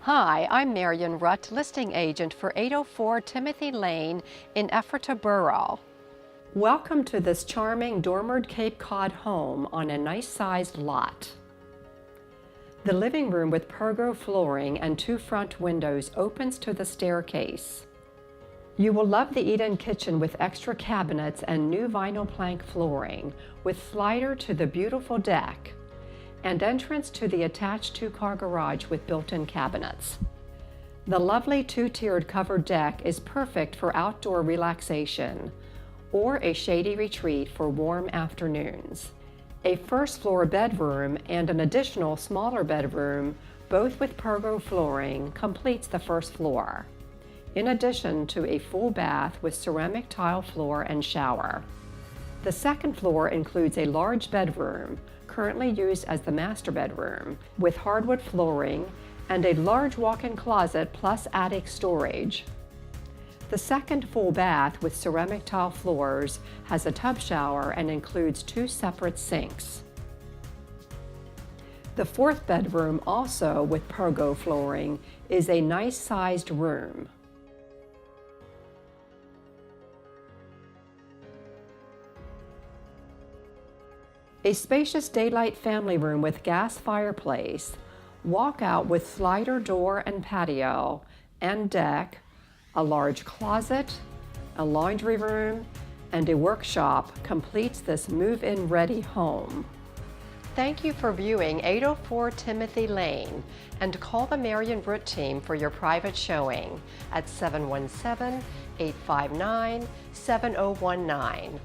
Hi, I'm Marion Rutt, listing agent for 804 Timothy Lane in Ephrata Borough. Welcome to this charming dormered Cape Cod home on a nice-sized lot. The living room with pergo flooring and two front windows opens to the staircase. You will love the eat-in kitchen with extra cabinets and new vinyl plank flooring with slider to the beautiful deck and entrance to the attached two-car garage with built-in cabinets. The lovely two-tiered covered deck is perfect for outdoor relaxation or a shady retreat for warm afternoons. A first-floor bedroom and an additional smaller bedroom, both with pergo flooring, completes the first floor, in addition to a full bath with ceramic tile floor and shower. The second floor includes a large bedroom, currently used as the master bedroom, with hardwood flooring and a large walk-in closet plus attic storage. The second full bath with ceramic tile floors has a tub shower and includes two separate sinks. The fourth bedroom, also with pergo flooring, is a nice-sized room. A spacious daylight family room with gas fireplace, walkout with slider door and patio and deck, a large closet, a laundry room, and a workshop completes this move-in ready home. Thank you for viewing 804 Timothy Lane, and call the Marion Rutt team for your private showing at 717-859-7019.